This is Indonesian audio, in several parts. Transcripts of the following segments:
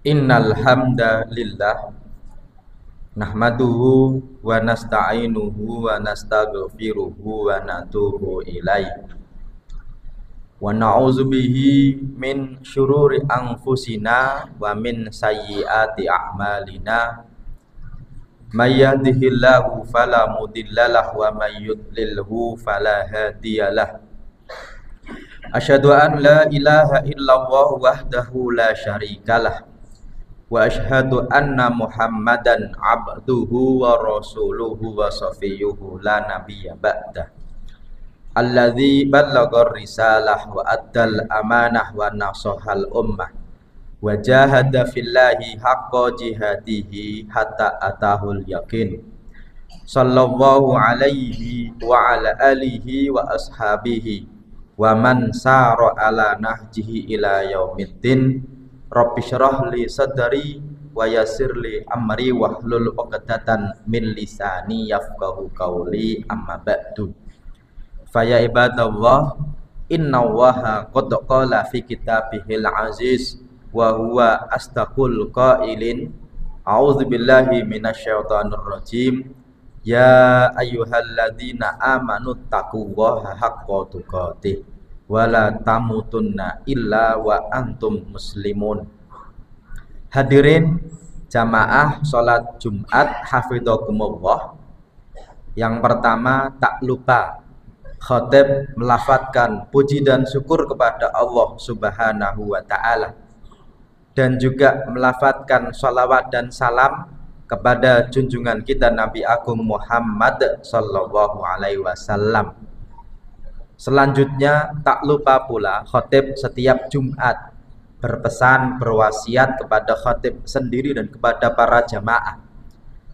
Innal hamdalillah nahmaduhu wa nasta'inuhu wa nastaghfiruhu wa natubu ilaih wa na'udzu bihi min syururi anfusina wa min sayyiati a'malina may yahdihillahu fala mudhillalah wa may yudlilhu fala hadiyalah. Asyhadu an la ilaha illallah wahdahu la syarikalah wa asyhadu anna Muhammadan abduhu wa rasuluhu wa safiyuhu la nabiyya ba'dah alladzi ballagar risalah wa addal amanah wa nasahal ummah wa jahada fillahi haqqa jihadihi hatta atahul yaqin sallallahu alaihi wa ala alihi wa ashabihi wa man sara ala nahjihi ila yaumiddin. Rabbi syrah li sadri wa yassir li amri wahlul 'uqdatan min lisani yafqahu qawli, amma ba'du. Fa ya ibadallah, inna Allaha qad qala fi kitabihil aziz wa huwa astaqul qailin a'udzu billahi minasyaitonir rajim ya ayyuhalladzina amanu taqullaha haqqa tuqatih wala tamutunna illa wa antum muslimun. Hadirin jamaah sholat Jumat hafidhakumullah. Yang pertama, tak lupa khatib melafadzkan puji dan syukur kepada Allah Subhanahu wa ta'ala, dan juga melafadzkan sholawat dan salam kepada junjungan kita Nabi Agung Muhammad sallallahu alaihi wasallam. Selanjutnya, tak lupa pula khatib setiap Jumat berpesan, berwasiat kepada khatib sendiri dan kepada para jamaah,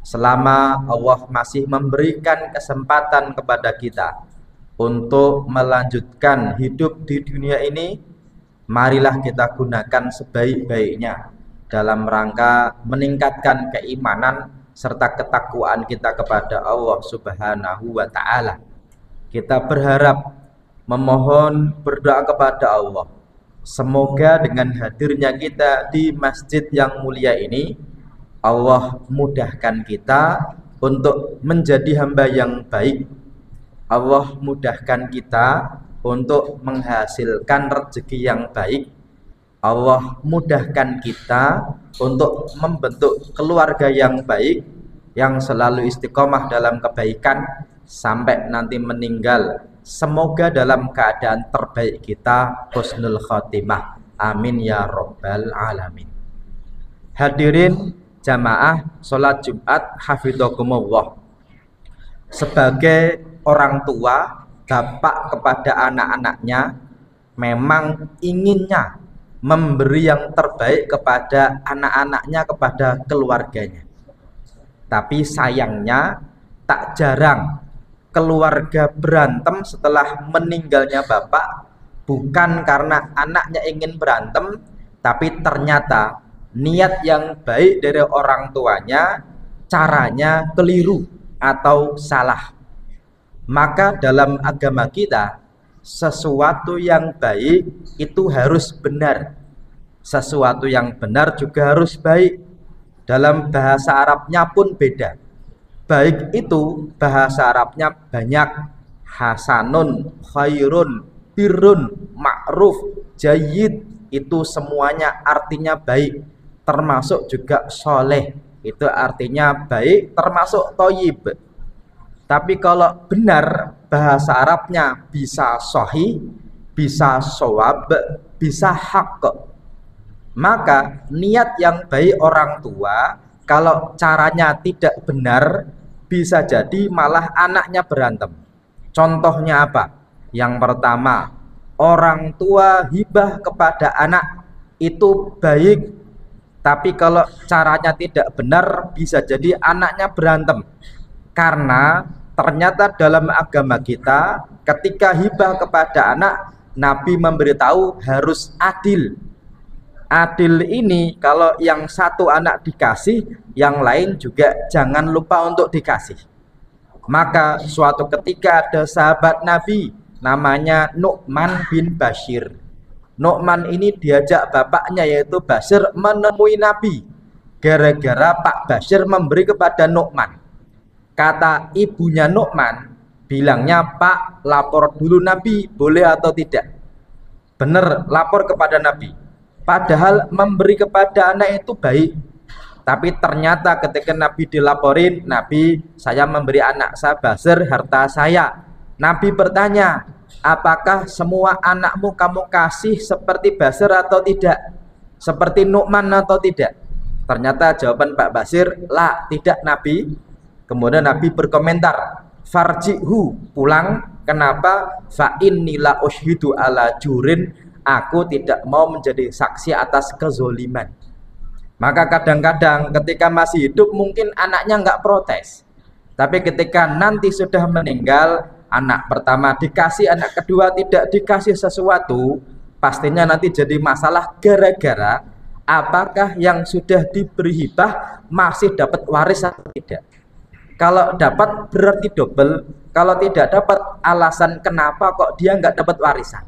selama Allah masih memberikan kesempatan kepada kita untuk melanjutkan hidup di dunia ini, marilah kita gunakan sebaik-baiknya dalam rangka meningkatkan keimanan serta ketakwaan kita kepada Allah Subhanahu wa ta'ala. Kita berharap, memohon, berdoa kepada Allah, semoga dengan hadirnya kita di masjid yang mulia ini, Allah mudahkan kita untuk menjadi hamba yang baik. Allah mudahkan kita untuk menghasilkan rezeki yang baik. Allah mudahkan kita untuk membentuk keluarga yang baik, yang selalu istiqomah dalam kebaikan sampai nanti meninggal. Semoga dalam keadaan terbaik kita, husnul khotimah. Amin ya rabbal alamin. Hadirin jamaah sholat Jumat hafidhakumullah. Sebagai orang tua, bapak kepada anak-anaknya memang inginnya memberi yang terbaik kepada anak-anaknya, kepada keluarganya. Tapi sayangnya tak jarang keluarga berantem setelah meninggalnya bapak, bukan karena anaknya ingin berantem, tapi ternyata niat yang baik dari orang tuanya, caranya keliru atau salah. Maka dalam agama kita, sesuatu yang baik itu harus benar, sesuatu yang benar juga harus baik. Dalam bahasa Arabnya pun beda. Baik itu bahasa Arabnya banyak: hasanun, khairun, birrun, ma'ruf, jayyid. Itu semuanya artinya baik, termasuk juga soleh, itu artinya baik, termasuk thayyib. Tapi kalau benar bahasa Arabnya bisa sahih, bisa shawab, bisa haq. Maka niat yang baik orang tua, kalau caranya tidak benar, bisa jadi malah anaknya berantem. Contohnya apa? Yang pertama, orang tua hibah kepada anak itu baik, tapi kalau caranya tidak benar, bisa jadi anaknya berantem. Karena ternyata dalam agama kita, ketika hibah kepada anak, Nabi memberitahu harus adil. Adil ini kalau yang satu anak dikasih, yang lain juga jangan lupa untuk dikasih. Maka suatu ketika ada sahabat Nabi namanya Nu'man bin Bashir. Nu'man ini diajak bapaknya yaitu Bashir menemui Nabi gara-gara Pak Bashir memberi kepada Nu'man. Kata ibunya Nu'man bilangnya, Pak lapor dulu Nabi boleh atau tidak. Benar, lapor kepada Nabi. Padahal memberi kepada anak itu baik. Tapi ternyata ketika Nabi dilaporin, Nabi, saya memberi anak saya Bashir harta saya. Nabi bertanya, apakah semua anakmu kamu kasih seperti Bashir atau tidak? Seperti Nu'man atau tidak? Ternyata jawaban Pak Bashir, lah, tidak Nabi. Kemudian Nabi berkomentar, farji'hu, pulang. Kenapa? Fa inni la ushidu ala jurin, aku tidak mau menjadi saksi atas kezoliman. Maka kadang-kadang ketika masih hidup mungkin anaknya nggak protes, tapi ketika nanti sudah meninggal, anak pertama dikasih, anak kedua tidak dikasih sesuatu, pastinya nanti jadi masalah gara-gara apakah yang sudah diberi hibah masih dapat waris atau tidak. Kalau dapat berarti double, kalau tidak dapat alasan kenapa kok dia nggak dapat warisan.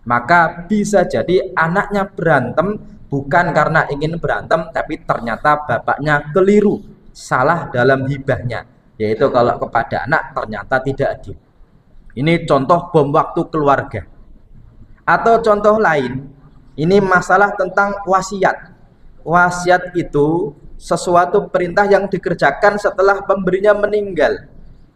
Maka bisa jadi anaknya berantem bukan karena ingin berantem, tapi ternyata bapaknya keliru, salah dalam hibahnya, yaitu kalau kepada anak ternyata tidak adil. Ini contoh bom waktu keluarga. Atau contoh lain, ini masalah tentang wasiat. Wasiat itu sesuatu perintah yang dikerjakan setelah pemberinya meninggal.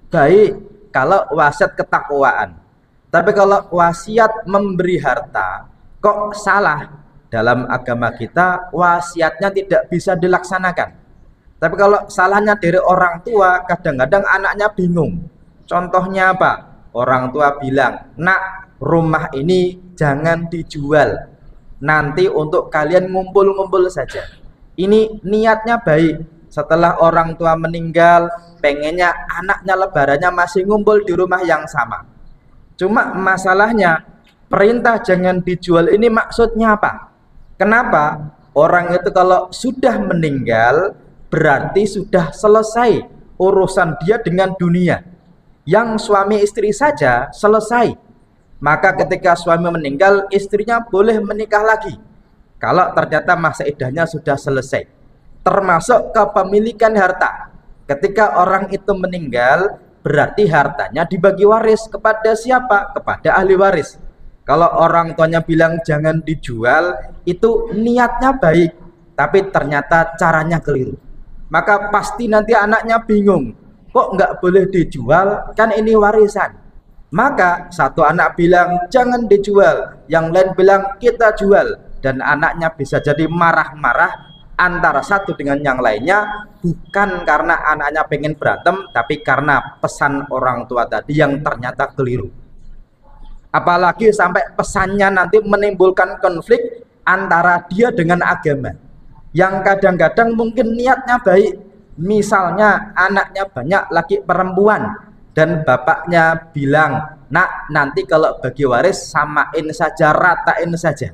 Baik kalau wasiat ketakwaan. Tapi kalau wasiat memberi harta kok salah, dalam agama kita wasiatnya tidak bisa dilaksanakan. Tapi kalau salahnya dari orang tua, kadang-kadang anaknya bingung. Contohnya apa? Orang tua bilang, nak, rumah ini jangan dijual, nanti untuk kalian ngumpul-ngumpul saja. Ini niatnya baik. Setelah orang tua meninggal, pengennya anaknya lebarannya masih ngumpul di rumah yang sama. Cuma masalahnya perintah jangan dijual ini maksudnya apa? Kenapa? Orang itu kalau sudah meninggal berarti sudah selesai urusan dia dengan dunia. Yang suami istri saja selesai. Maka ketika suami meninggal, istrinya boleh menikah lagi kalau ternyata masa iddahnya sudah selesai. Termasuk kepemilikan harta. Ketika orang itu meninggal, berarti hartanya dibagi waris kepada siapa? Kepada ahli waris. Kalau orang tuanya bilang jangan dijual, itu niatnya baik, tapi ternyata caranya keliru. Maka pasti nanti anaknya bingung, kok nggak boleh dijual, kan ini warisan. Maka satu anak bilang jangan dijual, yang lain bilang kita jual. Dan anaknya bisa jadi marah-marah antara satu dengan yang lainnya, bukan karena anaknya pengen berantem, tapi karena pesan orang tua tadi yang ternyata keliru. Apalagi sampai pesannya nanti menimbulkan konflik antara dia dengan agama, yang kadang-kadang mungkin niatnya baik. Misalnya anaknya banyak laki perempuan dan bapaknya bilang, nak, nanti kalau bagi waris samain saja, ratain saja.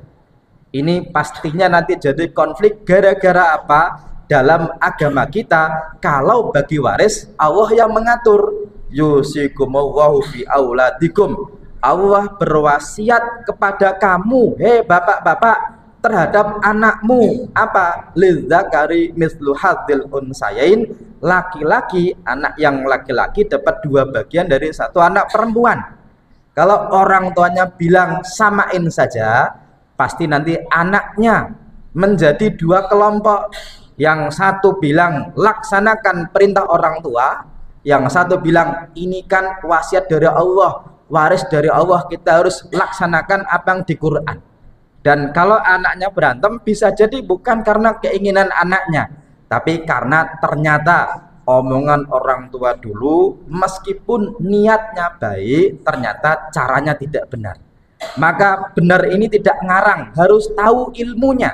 Ini pastinya nanti jadi konflik gara-gara apa? Dalam agama kita, kalau bagi waris Allah yang mengatur. Yusikumullahu fi auladikum. Allah berwasiat kepada kamu, hei bapak-bapak, terhadap anakmu. Apa? Lidzakari mislu hadzil unsayain. Laki-laki, anak yang laki-laki dapat 2 bagian dari satu anak perempuan. Kalau orang tuanya bilang samain saja, pasti nanti anaknya menjadi 2 kelompok. Yang satu bilang laksanakan perintah orang tua, yang satu bilang ini kan wasiat dari Allah, waris dari Allah, kita harus laksanakan apa yang di Quran. Dan kalau anaknya berantem bisa jadi bukan karena keinginan anaknya, tapi karena ternyata omongan orang tua dulu meskipun niatnya baik, ternyata caranya tidak benar. Maka benar ini tidak ngarang, harus tahu ilmunya,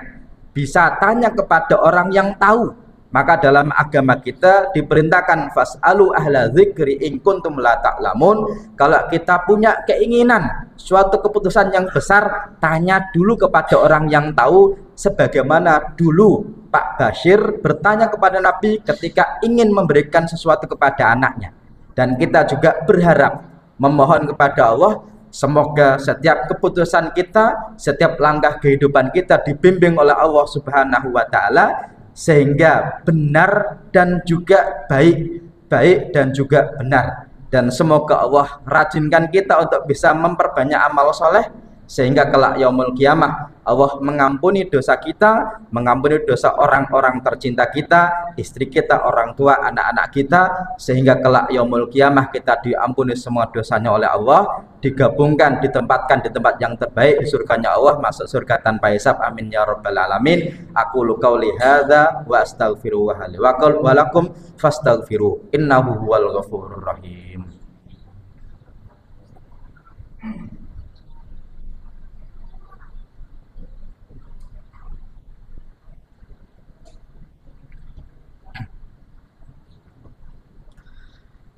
bisa tanya kepada orang yang tahu. Maka dalam agama kita diperintahkan fas'alu ahla dzikri in kuntum la ta'lamun. Kalau kita punya keinginan suatu keputusan yang besar, tanya dulu kepada orang yang tahu, sebagaimana dulu Pak Bashir bertanya kepada Nabi ketika ingin memberikan sesuatu kepada anaknya. Dan kita juga berharap memohon kepada Allah Semoga setiap keputusan kita, setiap langkah kehidupan kita dibimbing oleh Allah Subhanahu wa taala sehingga benar dan juga baik, baik dan juga benar. Dan semoga Allah rajinkan kita untuk bisa memperbanyak amal soleh sehingga kelak yaumul kiamah Allah mengampuni dosa kita, mengampuni dosa orang-orang tercinta kita, istri kita, orang tua, anak-anak kita, sehingga kelak yaumul kiamah kita diampuni semua dosanya oleh Allah, digabungkan, ditempatkan di tempat yang terbaik di surganya Allah, masuk surga tanpa hisab. Amin ya rabbal alamin. Aku qauli hadza wa astaghfiru wa lakum fastaghfiru innahu huwal ghafurur rahim.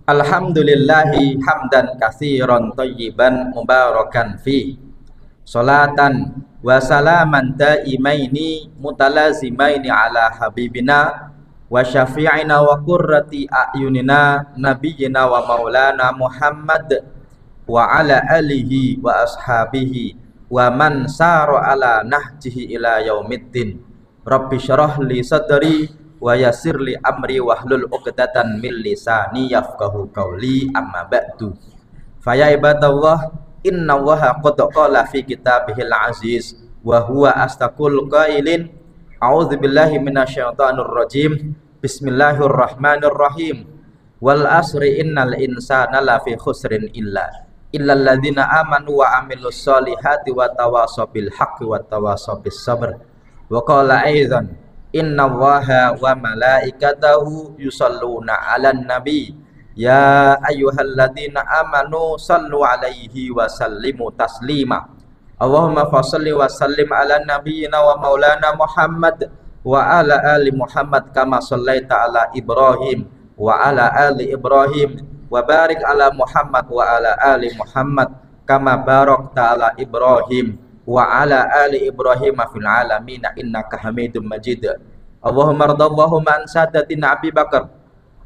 Alhamdulillahi hamdan katsiran thayyiban mubarakan fi salatan wa salaman daimaini mutalazimaini ala habibina wa syafi'ina wa qurrati a'yunina nabiyyina wa maulana Muhammad wa ala alihi wa ashabihi wa man sara ala nahjihi ila yaumiddin. Rabbi syrah li sadri wa yassir li amri wahlul 'uqdatan min lisani yafqahu qawli, amma ba'du. Fa ya ibadallah, innallaha qad qala fi kitabihil aziz wa huwa astaqul qailin a'udzu billahi minasyaitonir rajim. Bismillahirrahmanirrahim. Wal asri innal insana lafi khusrin illal ladzina amanu wa amilus solihati wa tawasaw bil haqqi wa tawasaw bis sabr. Wa qala aidan innallaha wa malaikatahu yusalluna 'alan nabi ya ayyuhalladzina amanu sallu 'alaihi wa sallimu taslima. Allahumma fashalli wa sallim 'ala nabiyyina wa maulana Muhammad wa ala ali Muhammad kama shallaita 'ala Ibrahim wa ala ali Ibrahim wa barik 'ala Muhammad wa ala ali Muhammad kama barakta 'ala Ibrahim wa ala ali Ibrahim fil alamin innaka Hamidum Majid. Allahumma radallahu an sadatina Abi Bakar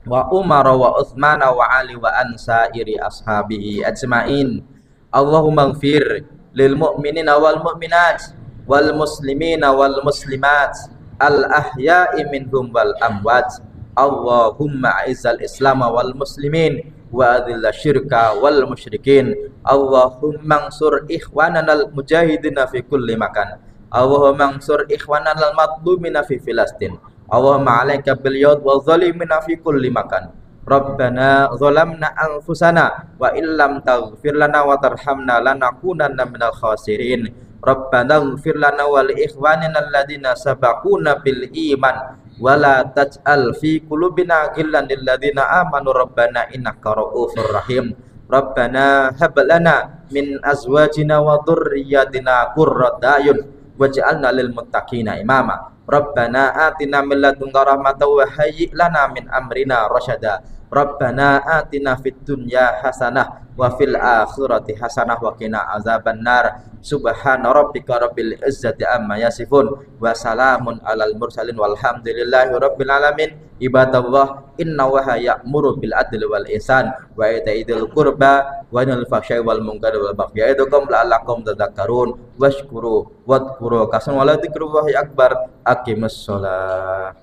wa Umar wa Utsman wa Ali wa an sairi ashabihi ajmain. Allahumma ighfir lil mu'minina wal mu'minat wal muslimina wal muslimat al ahya'i minhum wal amwat. Allahumma a'izzal islam wal muslimin wa adhilla syirka wal musyrikin. Allahumma ansur ikhwananal mujahidina fi kulli makan. Allahumma ansur ikhwananal madlumina fi Filastin. Allahumma alaika bil yad wal zalimina fi kulli makan. Rabbana zalamna anfusana wa illam taghfir lana wa tarhamna lanakunanna minal khasirin. Rabbana ighfir lana wa li ikhwanina alladhina sabaquna bil iman wa la taj'al fi qulubina ghillan lil ladzina amanu rabbana innaka ra'ufur rahim. Rabbana hab lana min azwajina wa dhurriyyatina qurrata a'yun waj'alna lil muttaqina imama. Rabbana atina min ladunka rahmatan wa hayyi' lana min amrina rasyada. Rabbana atina fid dunya hasanah wa fil akhirati hasanah wa qina azabannar. Subhana rabbika rabbil izzati amma yasifun wa salamun alal mursalin walhamdulillahi rabbil alamin. Ibadallah, innallaha ya'muru bil adli wal ihsan wa ita'i dzil qurba wa yanhal fahsya'i wal munkari wal baghi ya'idukum la'allakum tadhakkarun washkuru wadhkuru kasan wa la dzikrullahi akbar. Aqimus shalah.